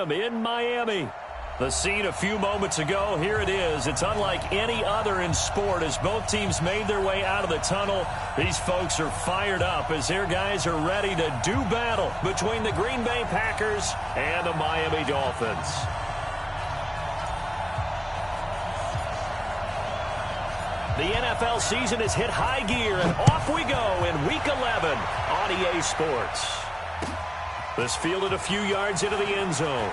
Stadium in Miami. The scene a few moments ago, here it is. It's unlike any other in sport as both teams made their way out of the tunnel. These folks are fired up as their guys are ready to do battle between the Green Bay Packers and the Miami Dolphins. The NFL season has hit high gear, and off we go in Week 11 on EA Sports. This fielded a few yards into the end zone.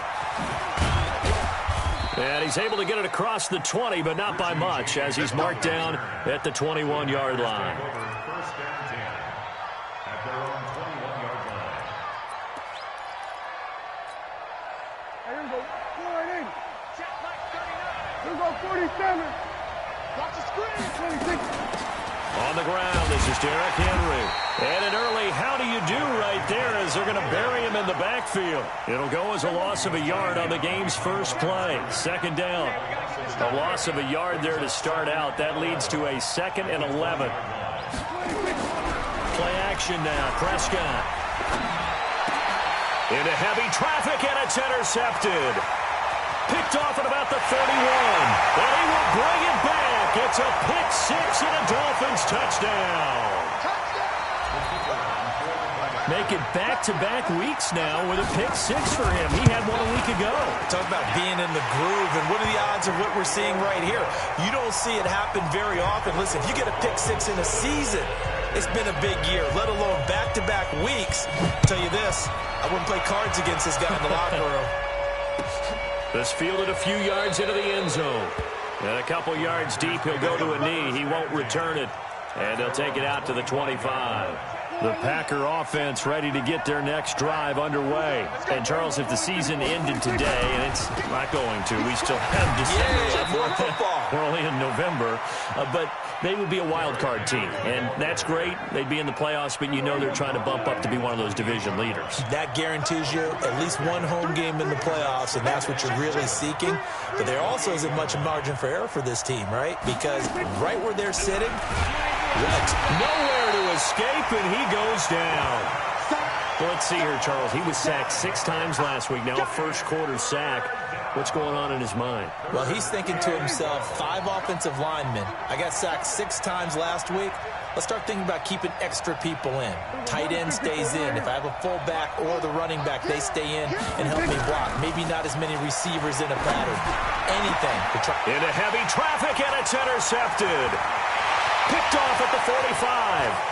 And he's able to get it across the 20, but not by much, as he's marked down at the 21-yard line. First down 10 at their own 21-yard line. Here we go. 480. Here we go. 47. Watch the screen. 26. On the ground, this is Derrick Henry. And an early how do you do right there as they're going to bury him in the backfield. It'll go as a loss of a yard on the game's first play. Second down. A loss of a yard there to start out. That leads to a 2nd and 11. Play action now. Prescott. Into heavy traffic, and it's intercepted. Picked off at about the 31. And he will bring it back. It's a pick six and a Dolphins touchdown. Make it back-to-back weeks now with a pick six for him. He had one a week ago. Talk about being in the groove, and what are the odds of what we're seeing right here? You don't see it happen very often. Listen, if you get a pick six in a season, it's been a big year, let alone back-to-back weeks. I'll tell you this, I wouldn't play cards against this guy in the locker room. This fielded a few yards into the end zone. And a couple yards deep, he'll go to a knee. He won't return it. And they'll take it out to the 25. The Packer offense ready to get their next drive underway. And, Charles, if the season ended today, and it's not going to, we still have December. More football. We're only in November. But they would be a wild card team. And that's great. They'd be in the playoffs, but you know they're trying to bump up to be one of those division leaders. That guarantees you at least one home game in the playoffs, and that's what you're really seeking. But there also isn't much margin for error for this team, right? Because right where they're sitting, nowhere to escape, and he goes down. Let's see here, Charles. He was sacked 6 times last week. Now a first-quarter sack. What's going on in his mind? Well, he's thinking to himself, 5 offensive linemen. I got sacked 6 times last week. Let's start thinking about keeping extra people in. Tight end stays in. If I have a fullback or the running back, they stay in and help me block. Maybe not as many receivers in a pattern. Anything to try. Into heavy traffic, and it's intercepted. Picked off at the 45.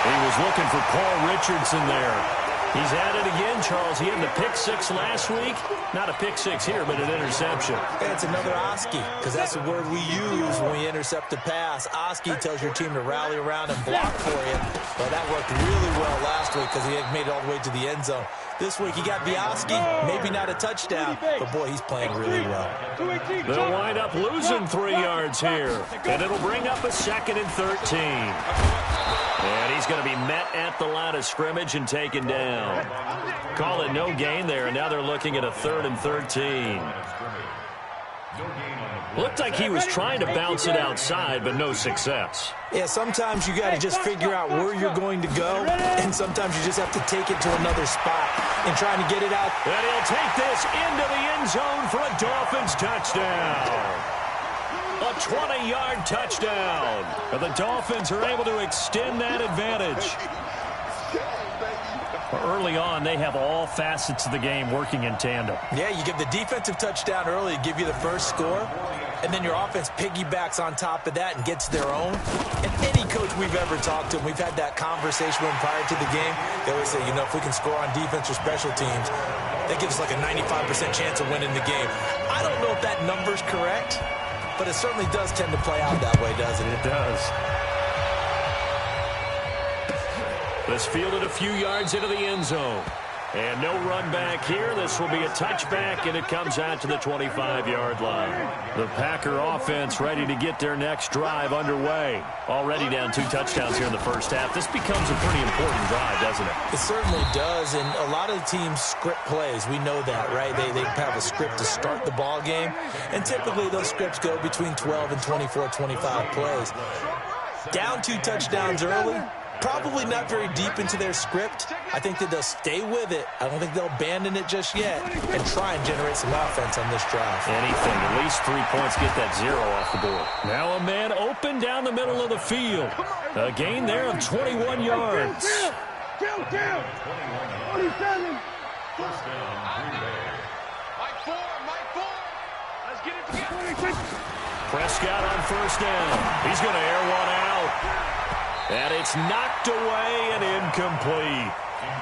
He was looking for Paul Richardson there. He's at it again, Charles. He had the pick six last week. Not a pick six here, but an interception. And it's another Oski, because that's the word we use when we intercept a pass. Oski tells your team to rally around and block for you. Well, that worked really well last week because he had made it all the way to the end zone. This week he got the Oski, maybe not a touchdown, but boy, he's playing really well. They'll wind up losing 3 yards here, and it'll bring up a 2nd and 13. And he's going to be met at the line of scrimmage and taken down. Call it no gain there, and now they're looking at a 3rd and 13. Looked like he was trying to bounce it outside, but no success. Yeah, sometimes you got to just figure out where you're going to go, and sometimes you just have to take it to another spot and trying to get it out. And he'll take this into the end zone for a Dolphins touchdown. A 20-yard touchdown. And the Dolphins are able to extend that advantage. Early on, they have all facets of the game working in tandem. Yeah, you get the defensive touchdown early to give you the first score, and then your offense piggybacks on top of that and gets their own. And any coach we've ever talked to, and we've had that conversation with them prior to the game, they always say, you know, if we can score on defense or special teams, that gives us like a 95% chance of winning the game. I don't know if that number's correct, but it certainly does tend to play out that way, doesn't it? It does. This fielded a few yards into the end zone. And no run back here. This will be a touchback, and it comes out to the 25-yard line. The Packer offense ready to get their next drive underway. Already down 2 touchdowns here in the first half. This becomes a pretty important drive, doesn't it? It certainly does, and a lot of the teams script plays. We know that, right? They have a script to start the ball game, and typically those scripts go between 12 and 24, 25 plays. Down 2 touchdowns early, Probably not very deep into their script. I think that they'll stay with it. I don't think they'll abandon it just yet and try and generate some offense on this drive. Anything, at least 3 points, get that 0 off the board. Now a man open down the middle of the field. A gain there of 21 yards. Down. 27. First down, Green Bay. Mike 4. Let's get it together. Prescott on first down. He's going to air one out. And it's knocked away and incomplete.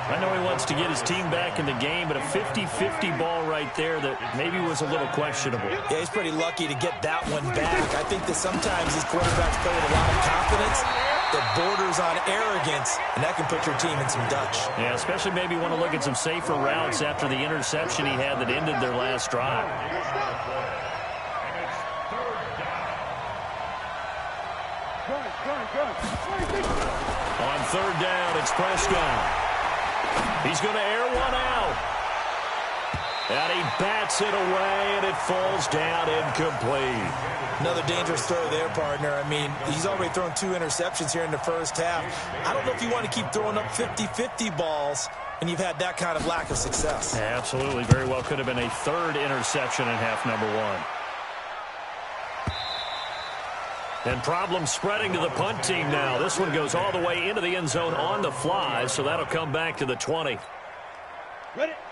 I know he wants to get his team back in the game, but a 50-50 ball right there that maybe was a little questionable. Yeah, he's pretty lucky to get that one back. I think that sometimes these quarterbacks play with a lot of confidence that borders on arrogance, and that can put your team in some Dutch. Yeah, especially maybe want to look at some safer routes after the interception he had that ended their last drive. On third down, it's Prescott. He's going to air one out. And he bats it away, and it falls down incomplete. Another dangerous throw there, partner. I mean, he's already thrown 2 interceptions here in the first half. I don't know if you want to keep throwing up 50-50 balls when you've had that kind of lack of success. Yeah, absolutely. Very well could have been a 3rd interception in half number 1. And problems spreading to the punt team now. This one goes all the way into the end zone on the fly, so that'll come back to the 20.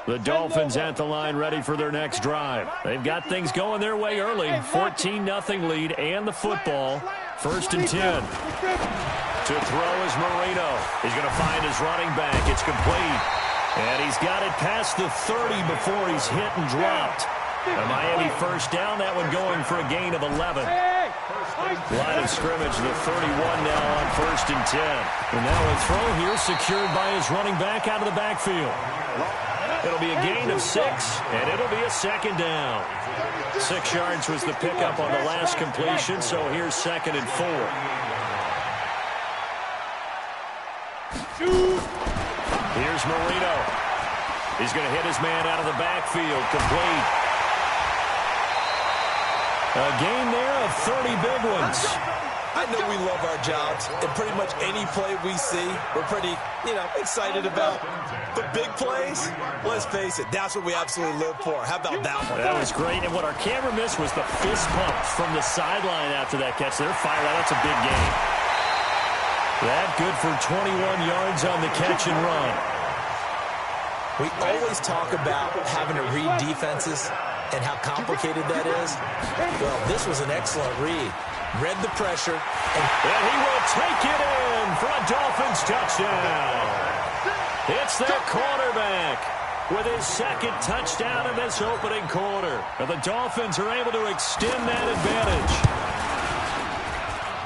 The Dolphins at the line ready for their next drive. They've got things going their way early. 14-0 lead and the football. 1st and 10. To throw is Marino. He's going to find his running back. It's complete. And he's got it past the 30 before he's hit and dropped. A Miami first down, that one going for a gain of 11. Line of scrimmage, the 31 now on 1st and 10. And now a throw here secured by his running back out of the backfield. It'll be a gain of 6, and it'll be a 2nd down. 6 yards was the pickup on the last completion, so here's 2nd and 4. Here's Marino. He's going to hit his man out of the backfield, complete. A gain there of 30 big ones. I know we love our jobs, and pretty much any play we see, we're pretty, excited about. But big plays, let's face it, that's what we absolutely live for. How about that one? That was great, and what our camera missed was the fist pump from the sideline after that catch. They're fired out. That's a big gain. That good for 21 yards on the catch and run. We always talk about having to read defenses and how complicated that is. Well, this was an excellent read. Read the pressure. And he will take it in for a Dolphins touchdown. It's their quarterback with his 2nd touchdown in this opening quarter. And the Dolphins are able to extend that advantage.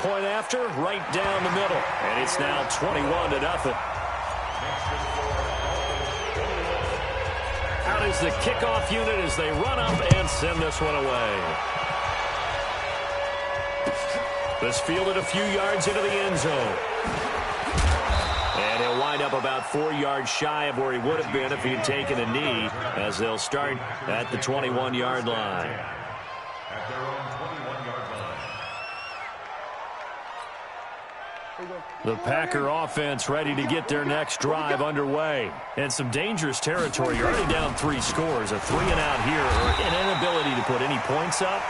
Point after, right down the middle. And it's now 21-0. Out is the kickoff unit as they run up and send this one away. This fielded a few yards into the end zone. And he'll wind up about 4 yards shy of where he would have been if he had taken a knee, as they'll start at the 21-yard line. At their own 21-yard line. The Packer offense ready to get their next drive underway. And some dangerous territory. You're already down 3 scores. A 3-and-out here, or an inability to put any points up.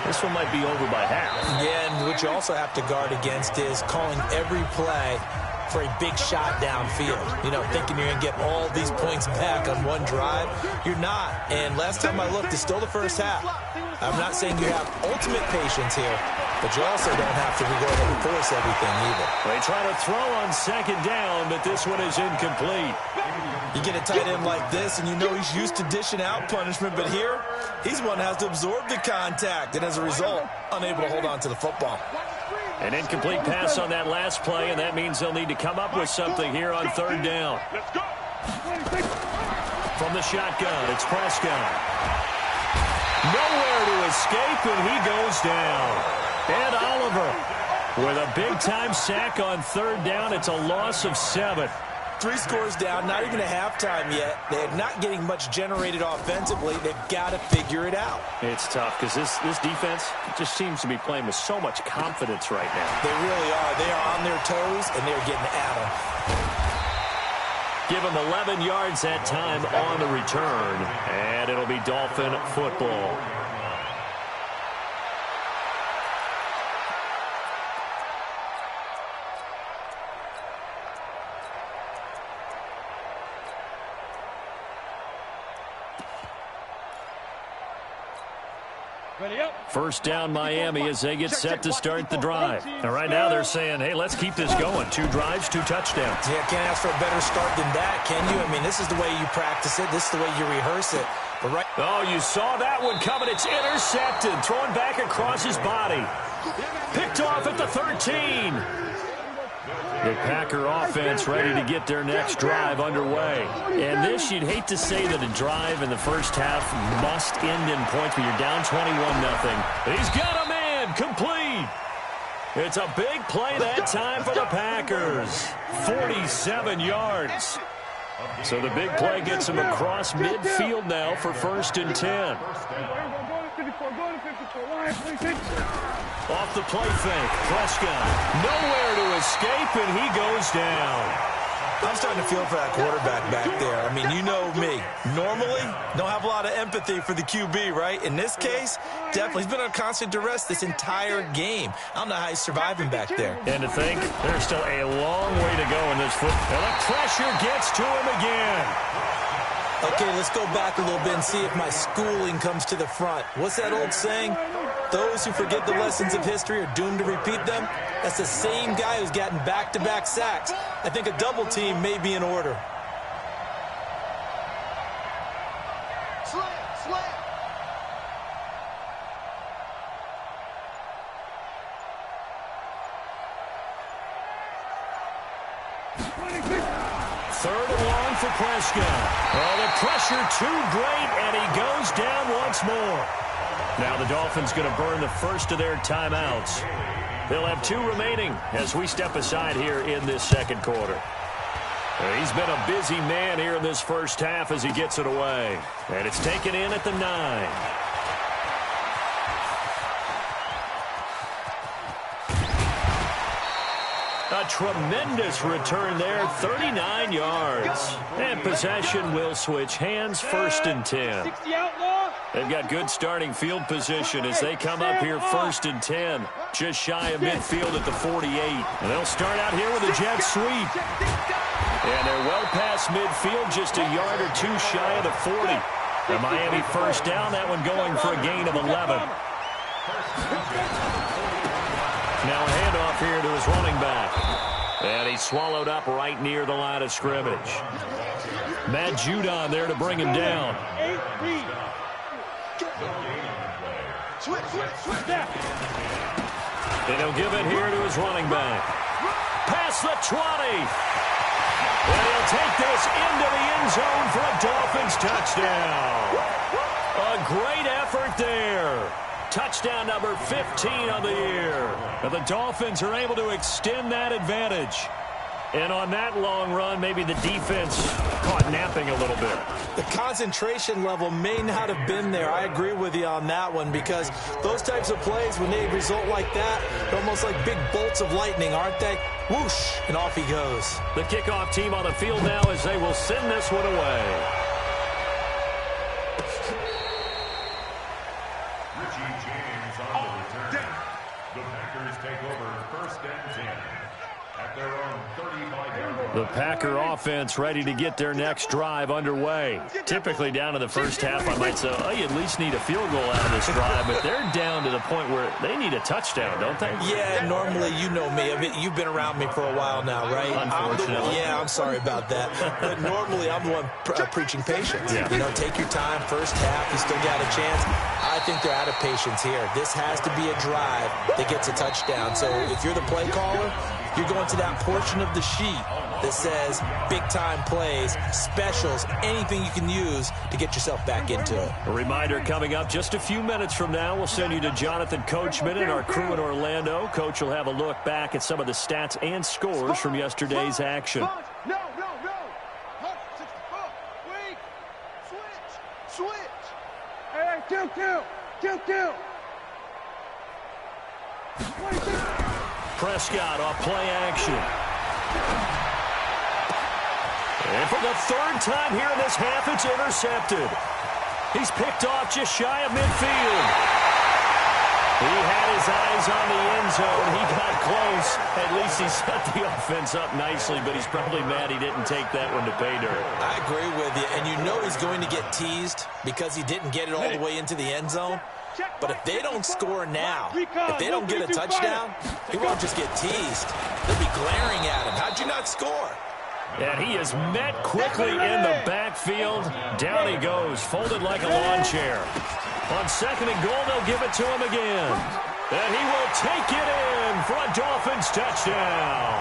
This one might be over by half. Yeah, and what you also have to guard against is calling every play for a big shot downfield. Thinking you're going to get all these points back on one drive. You're not. And last time I looked, it's still the first half. I'm not saying you have ultimate patience here, but you also don't have to go ahead and force everything either. They try to throw on 2nd down, but this one is incomplete. You get a tight end like this, and he's used to dishing out punishment, but here, he's one that has to absorb the contact, and as a result, unable to hold on to the football. An incomplete pass on that last play, and that means they'll need to come up with something here on 3rd down. From the shotgun, it's Prescott. Nowhere to escape, and he goes down. And Oliver with a big-time sack on 3rd down. It's a loss of 7. 3 scores down, not even a halftime yet. They're not getting much generated offensively. They've got to figure it out. It's tough because this defense just seems to be playing with so much confidence right now. They really are. They are on their toes, and they're getting at them. Give them 11 yards that time on the return, and it'll be Dolphin football. First down Miami as they get set to start the drive. And right now they're saying, hey, let's keep this going. 2 drives, 2 touchdowns. Yeah, can't ask for a better start than that, can you? I mean, this is the way you practice it. This is the way you rehearse it. But right. Oh, you saw that one coming. It's intercepted. Thrown back across his body. Picked off at the 13. The Packer offense ready to get their next drive underway. And this, you'd hate to say that a drive in the first half must end in points, but you're down 21-0. He's got a man complete. It's a big play that time for the Packers. 47 yards. So the big play gets him across midfield now for 1st and 10. Off the play fake, Prescott nowhere to escape, and he goes down. I'm starting to feel for that quarterback back there. I mean, you know me. Normally, don't have a lot of empathy for the QB, right? In this case, definitely. He's been on constant duress this entire game. I don't know how he's surviving back there. And to think, there's still a long way to go in this foot. And the pressure gets to him again. Okay, let's go back a little bit and see if my schooling comes to the front. What's that old saying? Those who forget the lessons of history are doomed to repeat them. That's the same guy who's gotten back-to-back sacks. I think a double team may be in order. Third and long for Prescott. Oh, the pressure too great, and he goes down once more. Now the Dolphins going to burn the first of their timeouts. They'll have 2 remaining as we step aside here in this second quarter. He's been a busy man here in this first half as he gets it away. And it's taken in at the 9. A tremendous return there, 39 yards. And possession will switch hands, 1st and 10. They've got good starting field position as they come up here 1st and 10. Just shy of midfield at the 48. And they'll start out here with a jet sweep. And they're well past midfield, just a yard or 2 shy of the 40. The Miami first down, that one going for a gain of 11. Now a handoff here to his running back. And he's swallowed up right near the line of scrimmage. Matt Judon there to bring him down. And he'll give it here to his running back. Past the 20. And he'll take this into the end zone for a Dolphins touchdown. A great effort there. Touchdown number 15 on the year. And the Dolphins are able to extend that advantage. And on that long run, maybe the defense caught napping a little bit. The concentration level may not have been there. I agree with you on that one because those types of plays, when they result like that, they're almost like big bolts of lightning, aren't they? Whoosh, and off he goes. The kickoff team on the field now as they will send this one away. The Packer offense ready to get their next drive underway. Typically down to the first half, I might say, oh, you at least need a field goal out of this drive, but they're down to the point where they need a touchdown, don't they? Yeah, normally, you know me. I mean, you've been around me for a while now, right? Unfortunately. I'm sorry about that. But normally, I'm the one preaching patience. Yeah. You know, take your time, first half, you still got a chance. I think they're out of patience here. This has to be a drive that gets a touchdown. So if you're the play caller, you're going to that portion of the sheet that says big-time plays, specials, anything you can use to get yourself back into it. A reminder coming up just a few minutes from now. We'll send you to Jonathan Coachman and our crew in Orlando. Coach will have a look back at some of the stats and scores from yesterday's action. No. Switch. Hey, kill. Prescott off play action. And for the third time here in this half, it's intercepted. He's picked off just shy of midfield. He had his eyes on the end zone. He got close. At least he set the offense up nicely, but he's probably mad he didn't take that one to pay dirt. I agree with you, and you know he's going to get teased because he didn't get it all the way into the end zone. But if they don't score now, if they don't get a touchdown, he won't just get teased. They'll be glaring at him. How'd you not score? And he is met quickly in the backfield. Down he goes, folded like a lawn chair. On second and goal, they'll give it to him again. And he will take it in for a Dolphins touchdown.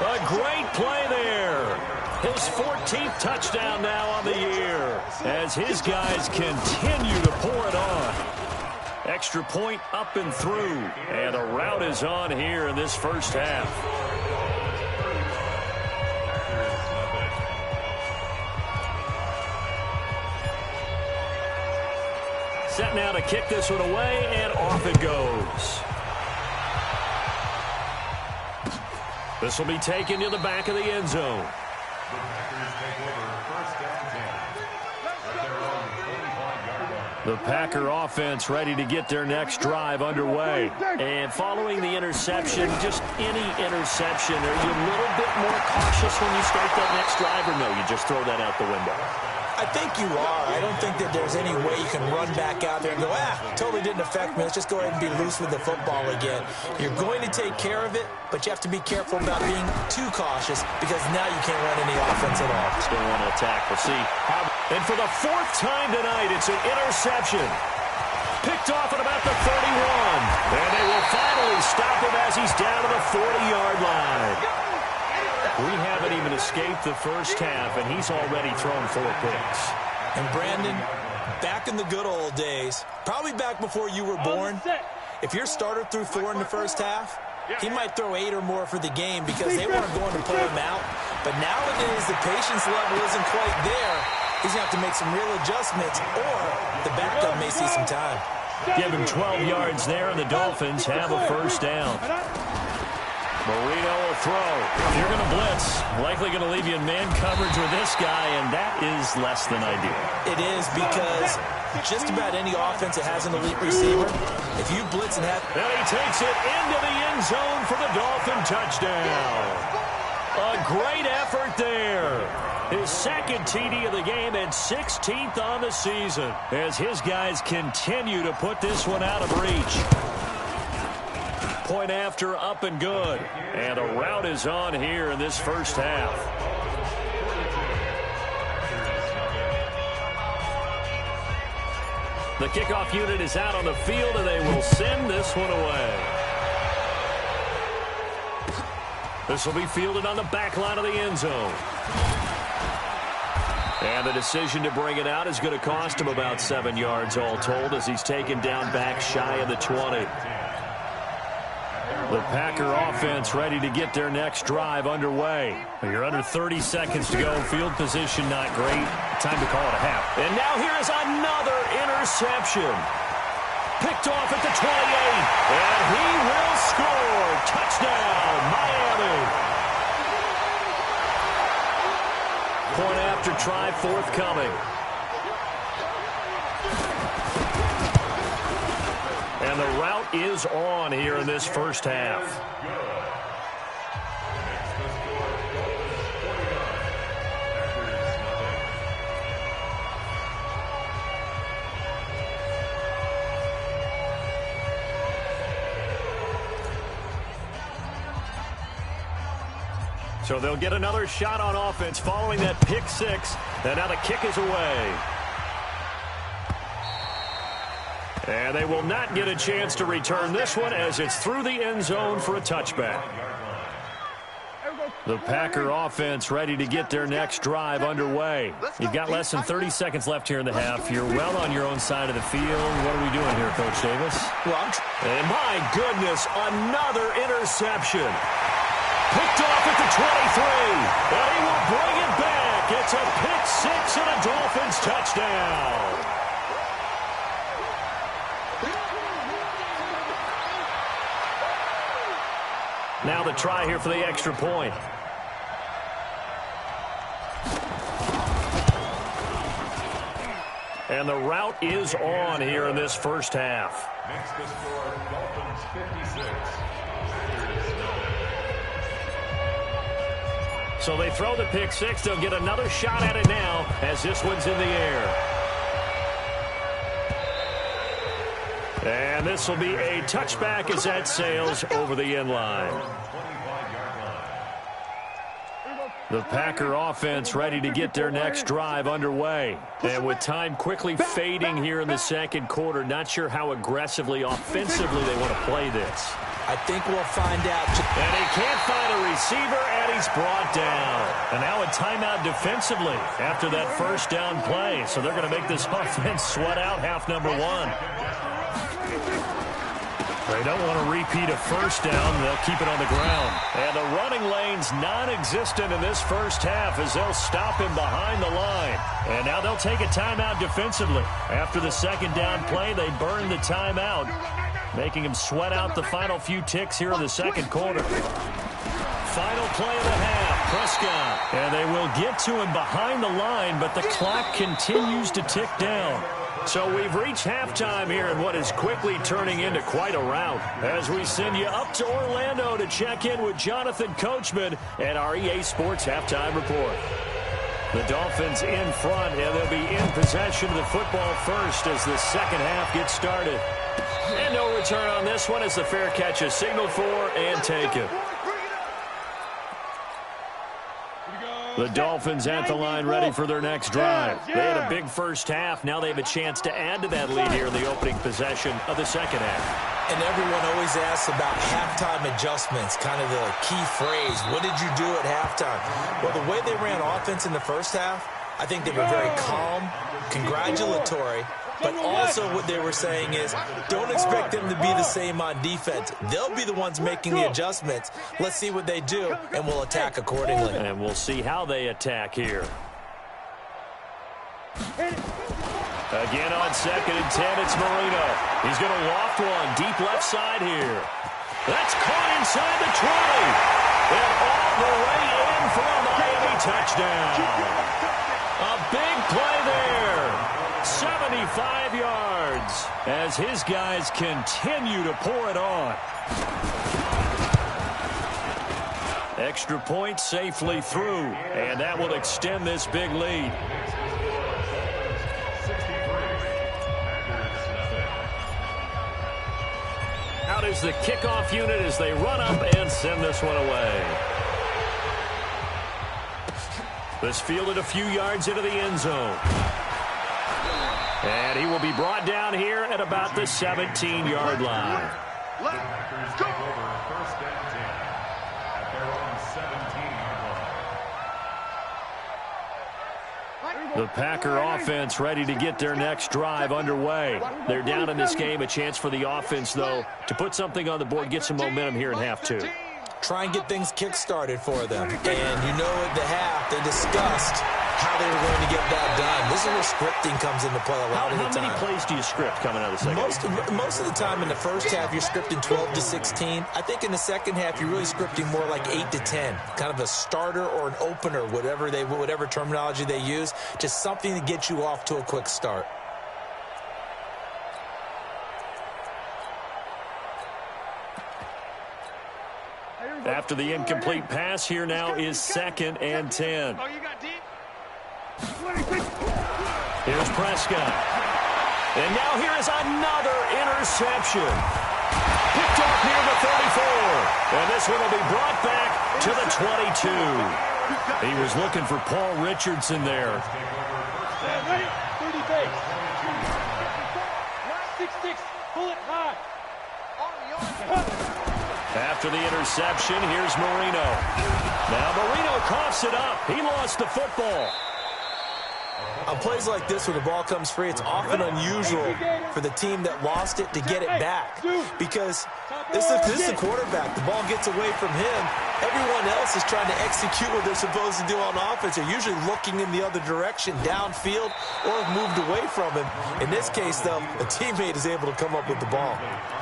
A great play there. His 14th touchdown now on the year as his guys continue to pour it on. Extra point up and through. And the route is on here in this first half. Set now to kick this one away, and off it goes. This will be taken to the back of the end zone. The Packers take over first and 10 at their own 45-yard line. The Packer offense ready to get their next drive underway. And following the interception, just any interception, are you a little bit more cautious when you start that next drive, or no, you just throw that out the window? I think you are. I don't think that there's any way you can run back out there and go, totally didn't affect me. Let's just go ahead and be loose with the football again. You're going to take care of it, but you have to be careful about being too cautious because now you can't run any offense at all. Still want to attack. We'll see. And for the fourth time tonight, it's an interception. Picked off at about the 31. And they will finally stop him as he's down to the 40-yard line. We haven't even escaped the first half, and he's already thrown 4 picks. And Brandon, back in the good old days, probably back before you were born, if your starter threw 4 in the first half, he might throw 8 or more for the game because they weren't going to pull him out. But nowadays, the patience level isn't quite there. He's going to have to make some real adjustments, or the backup may see some time. Give him 12 yards there, and the Dolphins have a first down. Marino will throw. If you're going to blitz, likely going to leave you in man coverage with this guy, and that is less than ideal. It is because just about any offense that has an elite receiver, if you blitz and have... And he takes it into the end zone for the Dolphin touchdown. A great effort there. His second TD of the game and 16th on the season as his guys continue to put this one out of reach. Point after, up and good. And a route is on here in this first half. The kickoff unit is out on the field, and they will send this one away. This will be fielded on the back line of the end zone. And the decision to bring it out is going to cost him about 7 yards all told as he's taken down back shy of the 20. The Packer offense ready to get their next drive underway. You're under 30 seconds to go. Field position not great. Time to call it a half. And now here is another interception. Picked off at the 28. And he will score. Touchdown, Miami. Point after try forthcoming. And the route is on here in this first half. So they'll get another shot on offense following that pick six. And now the kick is away. And they will not get a chance to return this one as it's through the end zone for a touchback. The Packer offense ready to get their next drive underway. You've got less than 30 seconds left here in the half. You're well on your own side of the field. What are we doing here, Coach Davis? And my goodness, another interception. Picked off at the 23. And he will bring it back. back. It's a pick six and a Dolphins touchdown. Now the try here for the extra point. And the route is on here in this first half. Next to score, Dolphins 56. So they throw the pick six. They'll get another shot at it now as this one's in the air. And this will be a touchback as that sails over the end line. The Packer offense ready to get their next drive underway. And with time quickly fading here in the second quarter, not sure how aggressively, offensively they want to play this. I think we'll find out. And he can't find a receiver, and he's brought down. And now a timeout defensively after that first down play. So they're going to make this offense sweat out half number one. They don't want to repeat a first down. They'll keep it on the ground. And the running lane's non-existent in this first half as they'll stop him behind the line. And now they'll take a timeout defensively. After the second down play, they burn the timeout, making him sweat out the final few ticks here in the second quarter. Final play of the half, Prescott. And they will get to him behind the line, but the clock continues to tick down. So we've reached halftime here in what is quickly turning into quite a rout as we send you up to Orlando to check in with Jonathan Coachman and our EA Sports Halftime Report. The Dolphins in front, and they'll be in possession of the football first as the second half gets started. And no return on this one as the fair catch is signaled for and taken. The Dolphins at the line ready for their next drive. They had a big first half. Now they have a chance to add to that lead here in the opening possession of the second half. And everyone always asks about halftime adjustments, kind of the key phrase. What did you do at halftime? Well, the way they ran offense in the first half, I think they were very calm, congratulatory, but also what they were saying is don't expect them to be the same on defense. They'll be the ones making the adjustments. Let's see what they do, and we'll attack accordingly. And we'll see how they attack here. Again on 2nd and 10, it's Marino. He's going to loft one deep left side here. That's caught inside the 20. And all the way in for a Miami touchdown. A big play there. 75 yards as his guys continue to pour it on. Extra point safely through, and that will extend this big lead. Out is the kickoff unit as they run up and send this one away. This fielded a few yards into the end zone. And he will be brought down here at about the 17-yard line. Packers take over 1st and 10 at their own 17-yard line. The Packer offense ready to get their next drive underway. They're down in this game. A chance for the offense, though, to put something on the board, get some momentum here in half two. Try and get things kick-started for them. And you know at the half, they discussed how they were going to get that done. This is where scripting comes into play a lot of the time. How many plays do you script coming out of the second? Most of the time in the first half, you're scripting 12 to 16. I think in the second half, you're really scripting more like 8 to 10. Kind of a starter or an opener, whatever terminology they use. Just something to get you off to a quick start. After the incomplete pass, here now is 2nd and 10. Here's Prescott. And now here is another interception. Picked off near the 34. And this one will be brought back to the 22. He was looking for Paul Richardson there. 30 base. 6-6. Pull it high. After the interception, here's Marino. Now Marino coughs it up. He lost the football. On plays like this where the ball comes free, it's often unusual for the team that lost it to get it back. Because this is the quarterback. The ball gets away from him, Everyone else is trying to execute what they're supposed to do on offense. They're usually looking in the other direction, downfield, or have moved away from him. In this case, though, a teammate is able to come up with the ball.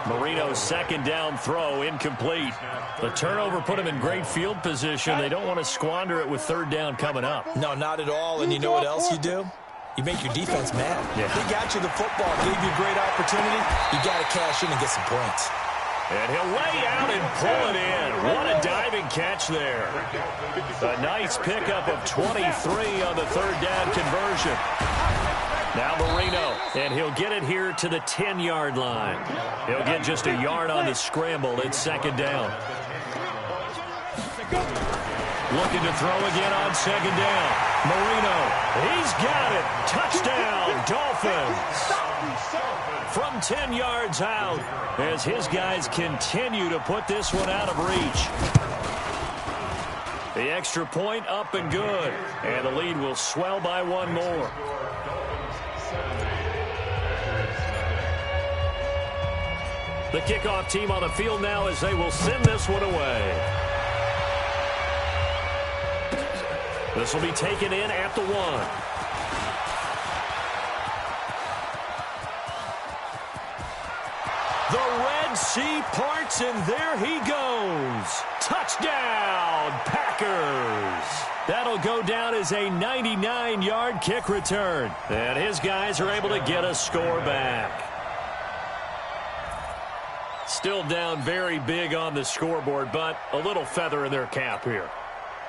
Marino's second down throw, incomplete. The turnover put him in great field position. They don't want to squander it with third down coming up. No, not at all. And you know what else you do? You make your defense mad. Yeah. They got you the football, gave you a great opportunity. You got to cash in and get some points. And he'll lay out and pull it in. What a diving catch there. A nice pickup of 23 on the third down conversion. Now Marino, and he'll get it here to the 10-yard line. He'll get just a yard on the scramble. It's second down. Looking to throw again on second down. Marino, he's got it. Touchdown, Dolphins. From 10 yards out, as his guys continue to put this one out of reach. The extra point up and good, and the lead will swell by one more. The kickoff team on the field now as they will send this one away. This will be taken in at the 1. The Red Sea parts, and there he goes. Touchdown, Packers. That'll go down as a 99-yard kick return. And his guys are able to get a score back. Still down very big on the scoreboard, but a little feather in their cap here.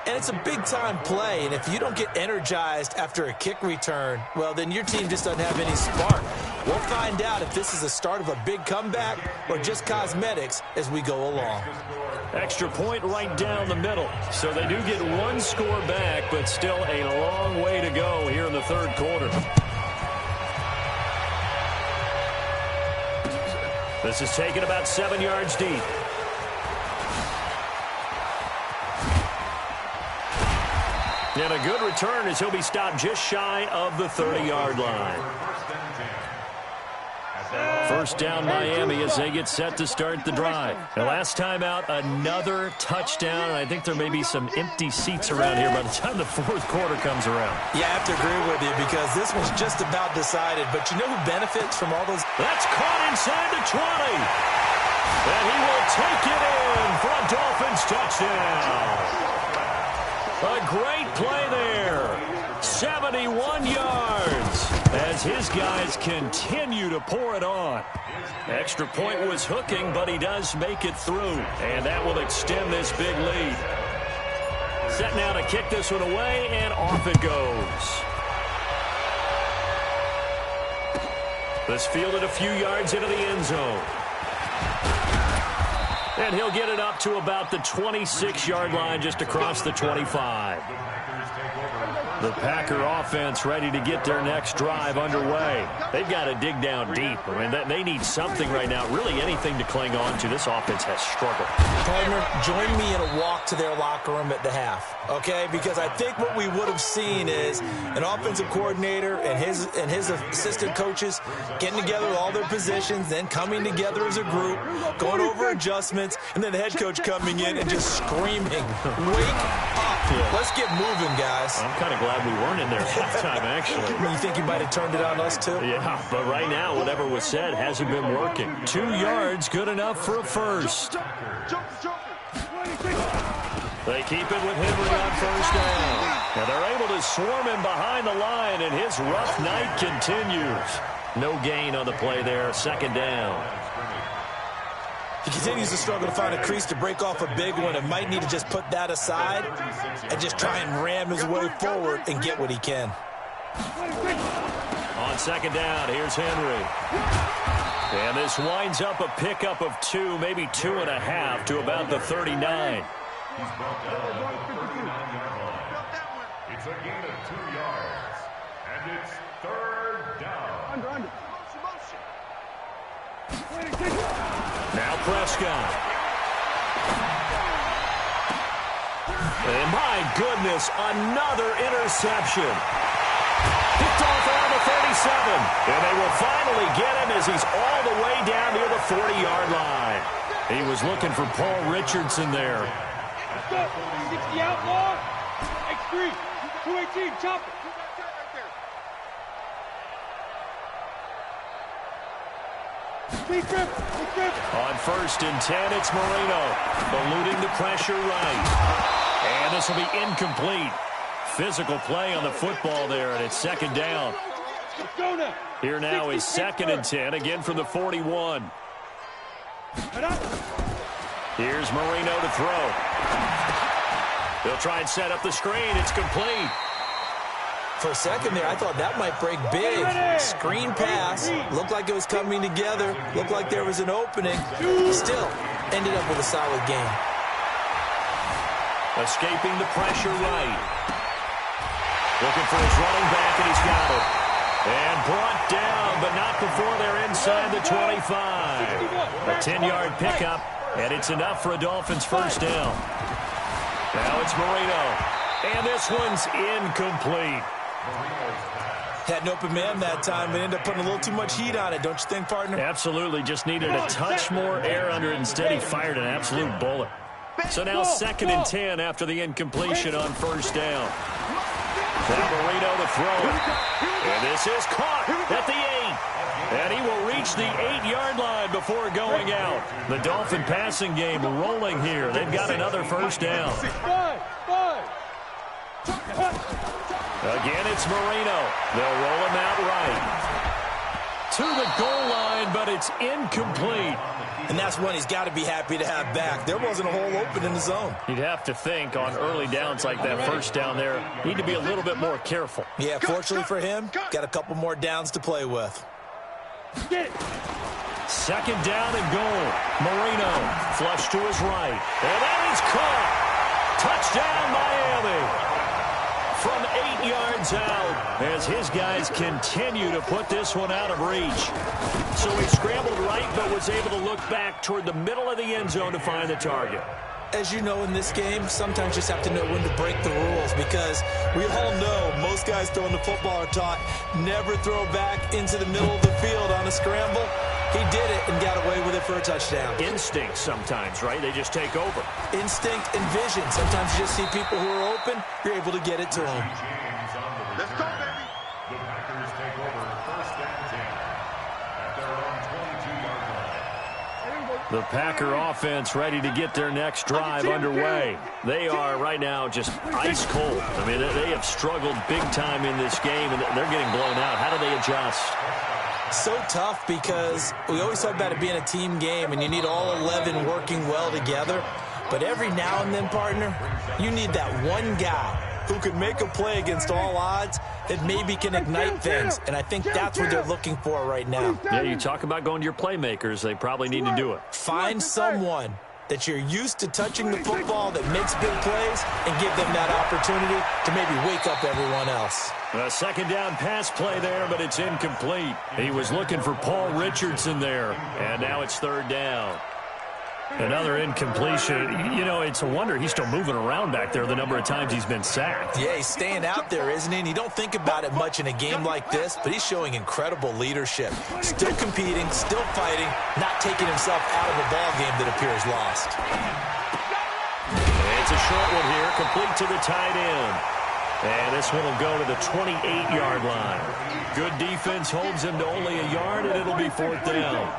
And it's a big-time play, and if you don't get energized after a kick return, well, then your team just doesn't have any spark. We'll find out if this is the start of a big comeback or just cosmetics as we go along. Extra point right down the middle. So they do get one score back, but still a long way to go here in the third quarter. This is taken about 7 yards deep. And a good return as he'll be stopped just shy of the 30-yard line. First down Miami as they get set to start the drive. The last time out, another touchdown. I think there may be some empty seats around here by the time the fourth quarter comes around. Yeah, I have to agree with you because this one's just about decided. But you know who benefits from all those? That's caught inside the 20. And he will take it in for a Dolphins touchdown. A great play there. 71 yards as his guys continue to pour it on. Extra point was hooking, but he does make it through. And that will extend this big lead. Set now to kick this one away, and off it goes. This fielded a few yards into the end zone. And he'll get it up to about the 26-yard line just across the 25. The Packer offense ready to get their next drive underway. They've got to dig down deep. I mean, they need something right now, really anything to cling on to. This offense has struggled. Palmer, join me in a walk to their locker room at the half, okay? Because I think what we would have seen is an offensive coordinator and his assistant coaches getting together with all their positions, then coming together as a group, going over adjustments, and then the head coach coming in and just screaming, "Wake up! Let's get moving, guys." I'm kind of glad we weren't in there at halftime, actually. You think he might have turned it on us, too? Yeah, but right now, whatever was said hasn't been working. 2 yards, good enough for a first. They keep it with Henry on first down. Now they're able to swarm him behind the line, and his rough night continues. No gain on the play there, second down. He continues to struggle to find a crease to break off a big one and might need to just put that aside and just try and ram his way forward and get what he can. On second down, here's Henry. And this winds up a pickup of 2, maybe 2.5 to about the 39. He's brought down at the 39-yard line. It's a gain of 2 yards. And it's third down. Under. Now Prescott. And my goodness, another interception. Picked off around the 37. And they will finally get him as he's all the way down near the 40-yard line. He was looking for Paul Richardson there. Let's go. 60 outlaw. X3. 218. Chop it. Big grip. Big grip. On 1st and 10, it's Marino. Eluding the pressure right. And this will be incomplete. Physical play on the football there, and it's 2nd down. Let's go now. Here now is 2nd and 10, again from the 41. Here's Marino to throw. They'll try and set up the screen. It's complete. For a second there, I thought that might break big. Screen pass. Looked like it was coming together. Looked like there was an opening. Still ended up with a solid game. Escaping the pressure right. Looking for his running back, and he's got it. And brought down, but not before they're inside the 25. A 10-yard pickup, and it's enough for a Dolphins 1st down. Now it's Marino, and this one's incomplete. Had an open man that time, but ended up putting a little too much heat on it, don't you think, partner? Absolutely, just needed a touch more air under it. Instead, he fired an absolute bullet. So now 2nd and 10 after the incompletion on 1st down. Now Marino to throw it. And this is caught at the 8. And he will reach the 8-yard line before going out. The Dolphin passing game rolling here. They've got another 1st down. Again, it's Marino. They'll roll him out right. To the goal line, but it's incomplete. And that's one he's got to be happy to have back. There wasn't a hole open in the zone. You'd have to think on early downs like that 1st down there, need to be a little bit more careful. Yeah, fortunately for him, got a couple more downs to play with. 2nd down and goal. Marino, flush to his right. And that is caught. Touchdown, Miami. From 8 yards out, as his guys continue to put this one out of reach. So he scrambled right, but was able to look back toward the middle of the end zone to find the target. As you know, in this game, sometimes you just have to know when to break the rules, because we all know most guys throwing the football are taught never throw back into the middle of the field on a scramble. He did it and got away with it for a touchdown. Instinct sometimes, right? They just take over. Instinct and vision. Sometimes you just see people who are open, you're able to get it to them. Let's go, baby. The Packers take over 1st and 10 at their own 22-yard line. The Packer offense ready to get their next drive underway. They are right now just ice cold. I mean, they have struggled big time in this game, and they're getting blown out. How do they adjust? So tough, because we always talk about it being a team game, and you need all 11 working well together. But every now and then, partner, you need that one guy who can make a play against all odds that maybe can ignite things. And I think that's what they're looking for right now. Yeah, you talk about going to your playmakers. They probably need to do it. Find someone that you're used to touching the football that makes big plays and give them that opportunity to maybe wake up everyone else. A 2nd down pass play there, but it's incomplete. He was looking for Paul Richardson there, and now it's 3rd down. Another incompletion. You know, it's a wonder he's still moving around back there the number of times he's been sacked. Yeah, he's staying out there, isn't he? And you don't think about it much in a game like this, but he's showing incredible leadership. Still competing, still fighting, not taking himself out of a ball game that appears lost. It's a short one here, complete to the tight end. And this one will go to the 28-yard line. Good defense holds him to only a yard, and it'll be 4th down.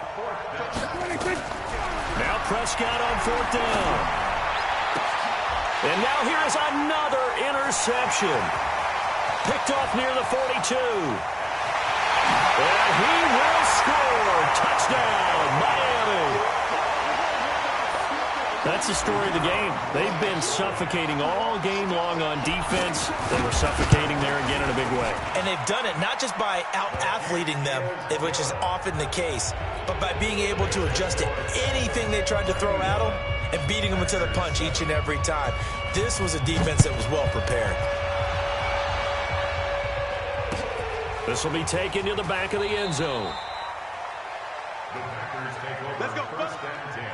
Now Prescott on 4th down. And now here is another interception. Picked off near the 42. And he will score. Touchdown, Miami. That's the story of the game. They've been suffocating all game long on defense. They were suffocating there again in a big way. And they've done it not just by out-athleting them, which is often the case, but by being able to adjust to anything they tried to throw at them and beating them to the punch each and every time. This was a defense that was well prepared. This will be taken to the back of the end zone. The Packers take over 1st and 10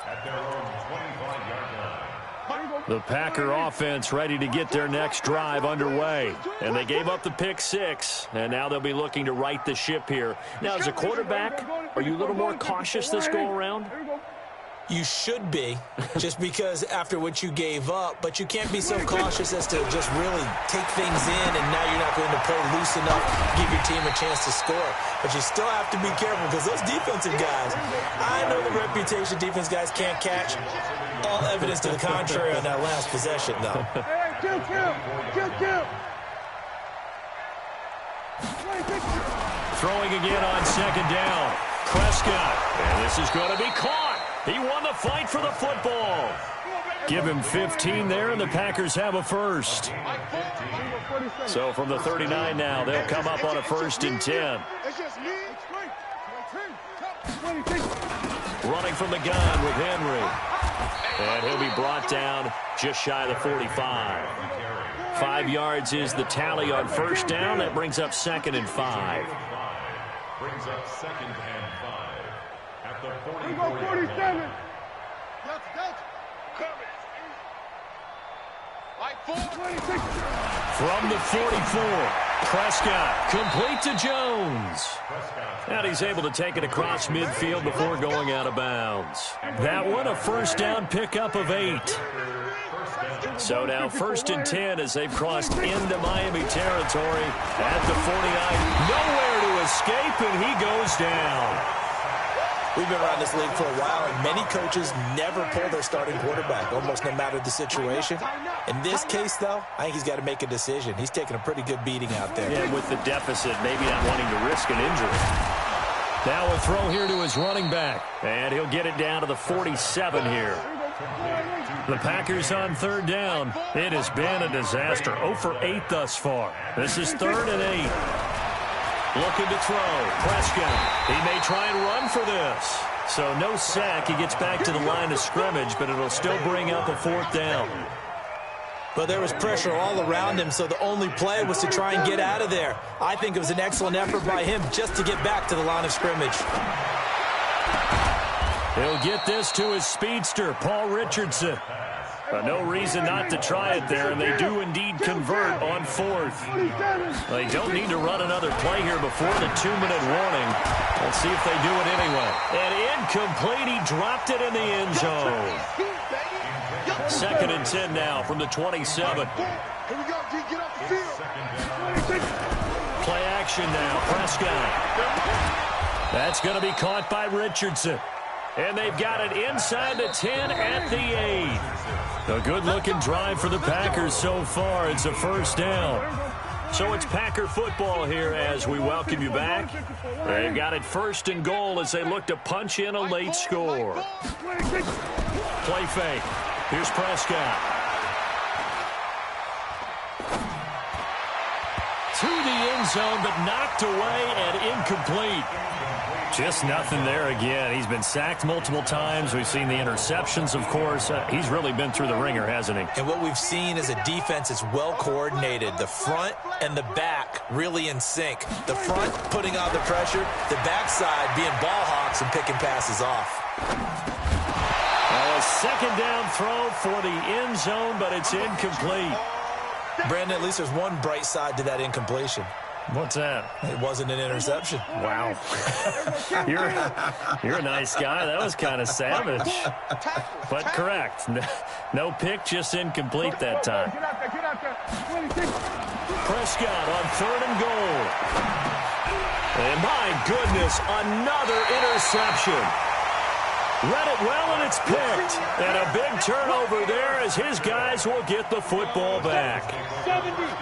at their own 25-yard line. The Packer offense ready to get their next drive underway. And they gave up the pick 6, and now they'll be looking to right the ship here. Now, as a quarterback, are you a little more cautious this go-around? You should be, just because after what you gave up, but you can't be so cautious as to just really take things in, and now you're not going to play loose enough to give your team a chance to score. But you still have to be careful because those defensive guys, I know the reputation defense guys can't catch. All evidence to the contrary on that last possession, though. Hey, kill. Throwing again on second down. Prescott, and this is going to be caught. He won the fight for the football. Give him 15 there, and the Packers have a first. So from the 39 now, they'll come up on a 1st and 10. Running from the gun with Henry. And he'll be brought down just shy of the 45. 5 yards is the tally on 1st down. That brings up 2nd and 5. Brings up 2nd and 5. At the 47. From the 44, Prescott complete to Jones. And he's able to take it across midfield before going out of bounds. That one a 1st down pickup of 8. So now 1st and 10 as they've crossed into Miami territory at the 49. Nowhere to escape, and he goes down. We've been around this league for a while, and many coaches never pull their starting quarterback, almost no matter the situation. In this case, though, I think he's got to make a decision. He's taking a pretty good beating out there. Yeah, with the deficit, maybe not wanting to risk an injury. Now a throw here to his running back, and he'll get it down to the 47 here. The Packers on 3rd down. It has been a disaster. 0 for 8 thus far. This is 3rd and 8. Looking to throw. Prescott. He may try and run for this. So no sack. He gets back to the line of scrimmage, but it'll still bring up a 4th down. But there was pressure all around him, so the only play was to try and get out of there. I think it was an excellent effort by him just to get back to the line of scrimmage. He'll get this to his speedster, Paul Richardson. No reason not to try it there, and they do indeed convert on 4th. They don't need to run another play here before the 2-minute warning. Let's see if they do it anyway. And incomplete. He dropped it in the end zone. 2nd and 10 now from the 27. Play action now. Prescott. That's going to be caught by Richardson. And they've got it inside the 10 at the 8. A good-looking drive for the Packers so far. It's a 1st down. So it's Packer football here as we welcome you back. They've got it 1st and goal as they look to punch in a late score. Play fake. Here's Prescott. To the end zone, but knocked away and incomplete. Just nothing there again. He's been sacked multiple times. We've seen the interceptions, of course. He's really been through the ringer, hasn't he? And what we've seen is a defense that's well coordinated. The front and the back really in sync. The front putting on the pressure, the backside being ball hawks and picking passes off. A 2nd down throw for the end zone, but it's incomplete. Brandon, at least there's one bright side to that incompletion. What's that? It wasn't an interception. Wow. You're a nice guy. That was kind of savage. But correct. No pick, just incomplete that time. Prescott on 3rd and goal. And my goodness, another interception. Read it well, and it's picked. And a big turnover there as his guys will get the football back.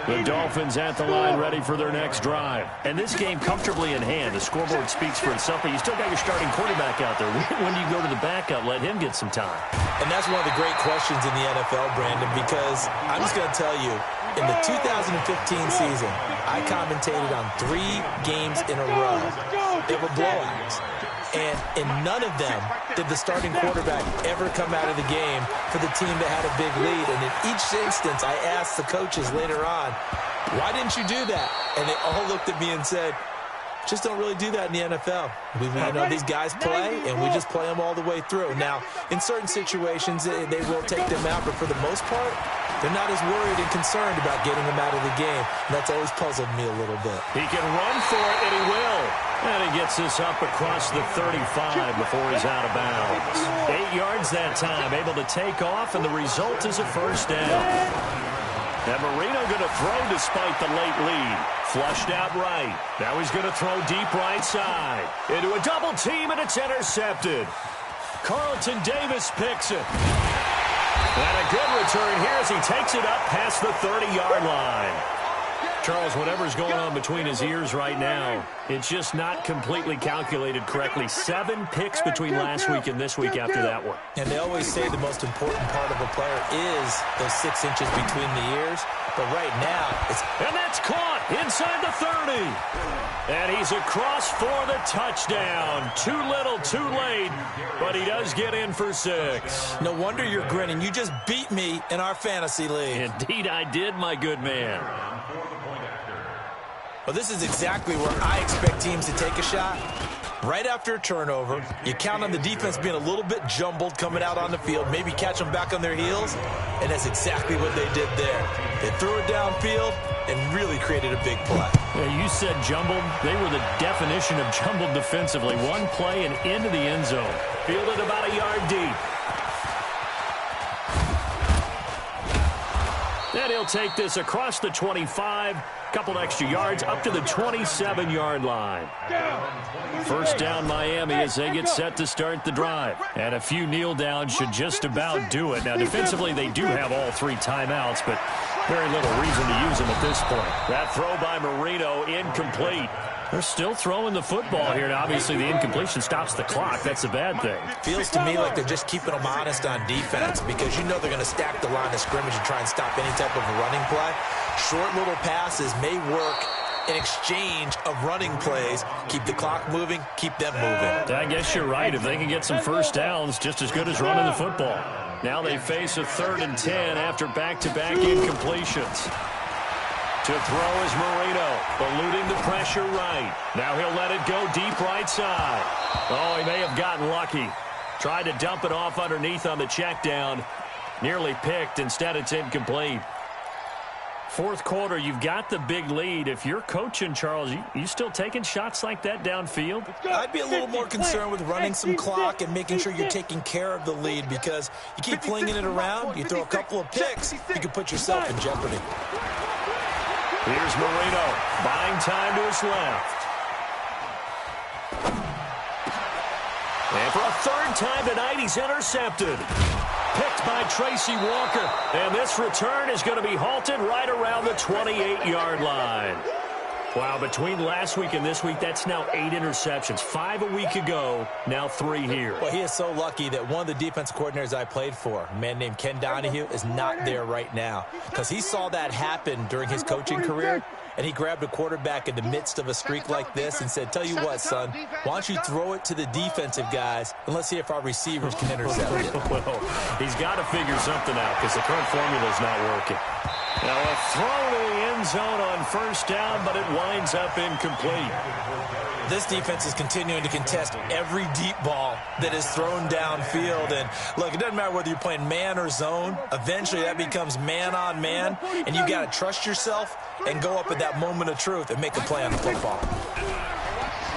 The Dolphins at the line ready for their next drive. And this game comfortably in hand. The scoreboard speaks for itself, but you still got your starting quarterback out there. When do you go to the backup? Let him get some time. And that's one of the great questions in the NFL, Brandon, because I'm just going to tell you, in the 2015 season, I commentated on 3 games in a row. They were blowouts. And in none of them did the starting quarterback ever come out of the game for the team that had a big lead. And in each instance, I asked the coaches later on, why didn't you do that? And they all looked at me and said, just don't really do that in the NFL. These guys play, and we just play them all the way through. Now, in certain situations, they will take them out, but for the most part, they're not as worried and concerned about getting them out of the game. And that's always puzzled me a little bit. He can run for it, and he will. And he gets picks this up across the 35 before he's out of bounds. 8 yards that time, able to take off, and the result is a first down. And Marino going to throw despite the late lead. Flushed out right. Now he's going to throw deep right side. Into a double team, and it's intercepted. Carlton Davis picks it. And a good return here as he takes it up past the 30-yard line. Charles, whatever's going on between his ears right now, it's just not completely calculated correctly. 7 picks between last week and this week after that one. And they always say the most important part of a player is those 6 inches between the ears. But right now, it's... And that's caught inside the 30. And he's across for the touchdown. Too little, too late, but he does get in for 6. No wonder you're grinning. You just beat me in our fantasy league. Indeed I did, my good man. Well, this is exactly where I expect teams to take a shot. Right after a turnover, you count on the defense being a little bit jumbled coming out on the field, maybe catch them back on their heels, and that's exactly what they did there. They threw it downfield and really created a big play. Yeah, you said jumbled. They were the definition of jumbled defensively. One play and into the end zone. Fielded about a yard deep. Then he'll take this across the 25, couple extra yards up to the 27-yard line. First down Miami as they get set to start the drive. And a few kneel downs should just about do it. Now defensively they do have all 3 timeouts, but very little reason to use them at this point. That throw by Marino incomplete. They're still throwing the football here. Now, obviously, the incompletion stops the clock. That's a bad thing. Feels to me like they're just keeping them honest on defense because you know they're going to stack the line of scrimmage and try and stop any type of a running play. Short little passes may work in exchange of running plays. Keep the clock moving, keep them moving. I guess you're right. If they can get some first downs, just as good as running the football. Now they face a 3rd and 10 after back-to-back incompletions. To throw is Marino, eluding the pressure right. Now he'll let it go deep right side. Oh, he may have gotten lucky. Tried to dump it off underneath on the check down. Nearly picked. Instead, it's incomplete. 4th quarter, you've got the big lead. If you're coaching, Charles, you still taking shots like that downfield? I'd be a little more concerned with running some clock and making sure you're taking care of the lead because you keep flinging it around, you throw a couple of picks, you can put yourself in jeopardy. Here's Marino, buying time to his left. And for a 3rd time tonight, he's intercepted. Picked by Tracy Walker. And this return is going to be halted right around the 28-yard line. Wow, between last week and this week, that's now 8 interceptions. 5 a week ago, now 3 here. Well, he is so lucky that one of the defense coordinators I played for, a man named Ken Donahue, is not there right now. Because he saw that happen during his coaching career, and he grabbed a quarterback in the midst of a streak like this and said, tell you what, son, why don't you throw it to the defensive guys, and let's see if our receivers can intercept it. Well, he's got to figure something out because the current formula is not working. Now a throw to the end zone on 1st down, but it winds up incomplete. This defense is continuing to contest every deep ball that is thrown downfield. And look, it doesn't matter whether you're playing man or zone. Eventually that becomes man on man, and you got to trust yourself and go up at that moment of truth and make a play on the football.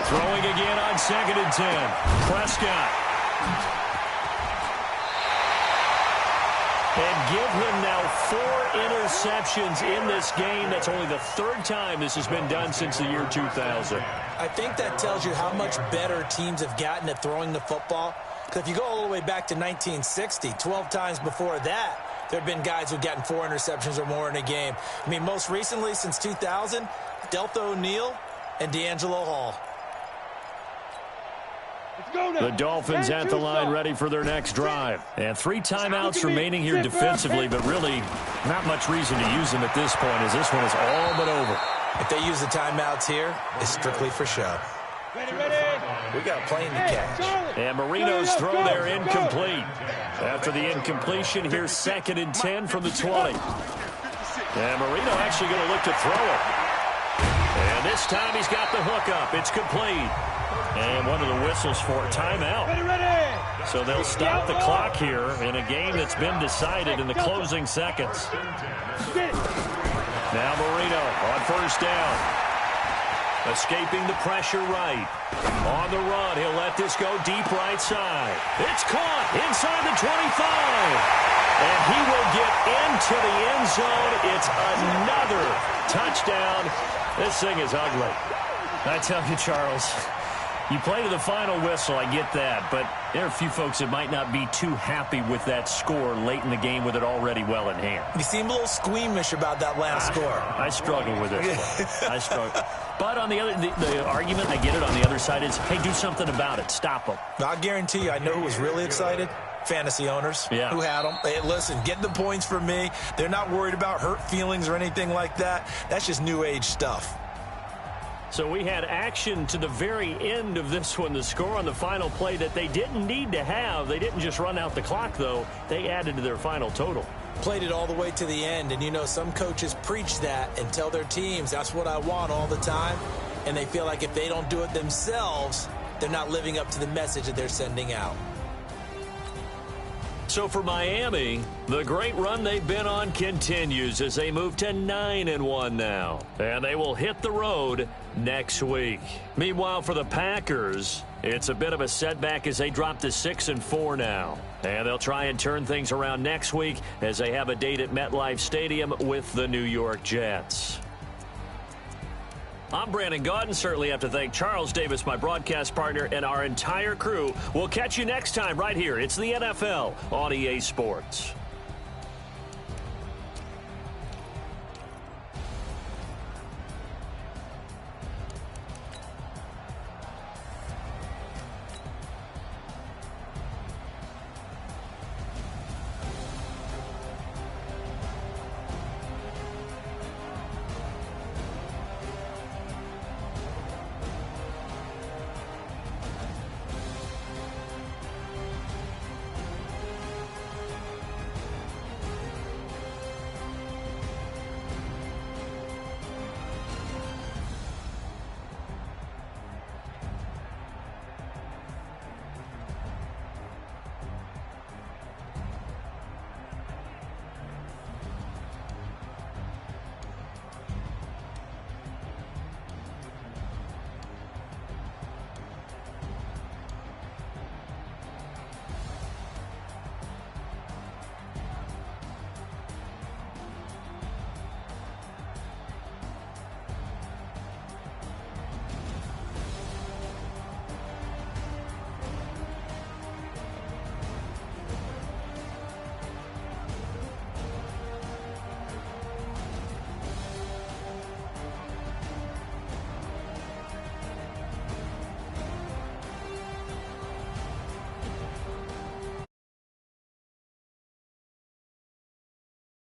Throwing again on 2nd and 10. Prescott. And give him now 4 interceptions in this game. That's only the 3rd time this has been done since the year 2000. I think that tells you how much better teams have gotten at throwing the football. Because if you go all the way back to 1960, 12 times before that, there have been guys who've gotten 4 interceptions or more in a game. I mean, most recently, since 2000, Deltha O'Neal and D'Angelo Hall. The Dolphins at the line ready for their next drive. And 3 timeouts remaining here defensively, but really not much reason to use them at this point as this one is all but over. If they use the timeouts here, it's strictly for show. We got a plane to catch. And Marino's throw there incomplete. After the incompletion, here's 2nd and 10 from the 20. And Marino actually going to look to throw it. And this time he's got the hook up. It's complete. And one of the whistles for a timeout. So they'll stop the clock here in a game that's been decided in the closing seconds. Now Marino on 1st down. Escaping the pressure right. On the run, he'll let this go deep right side. It's caught inside the 25. And he will get into the end zone. It's another touchdown. This thing is ugly. I tell you, Charles, you play to the final whistle, I get that, but there are a few folks that might not be too happy with that score late in the game with it already well in hand. You seem a little squeamish about that last score. I struggle with this one. I struggle. But on the other, the argument, I get it, on the other side is, hey, do something about it. Stop them. I guarantee you, I know who was really excited. Fantasy owners who had them. Hey, listen, get the points for me. They're not worried about hurt feelings or anything like that. That's just new age stuff. So we had action to the very end of this one. The score on the final play that they didn't need to have. They didn't just run out the clock, though. They added to their final total. Played it all the way to the end. And, you know, some coaches preach that and tell their teams, that's what I want all the time. And they feel like if they don't do it themselves, they're not living up to the message that they're sending out. So for Miami, the great run they've been on continues as they move to 9-1 now. And they will hit the road next week. Meanwhile, for the Packers, it's a bit of a setback as they drop to 6-4 now. And they'll try and turn things around next week as they have a date at MetLife Stadium with the New York Jets. I'm Brandon Gaudin. Certainly have to thank Charles Davis, my broadcast partner, and our entire crew. We'll catch you next time right here. It's the NFL on EA Sports.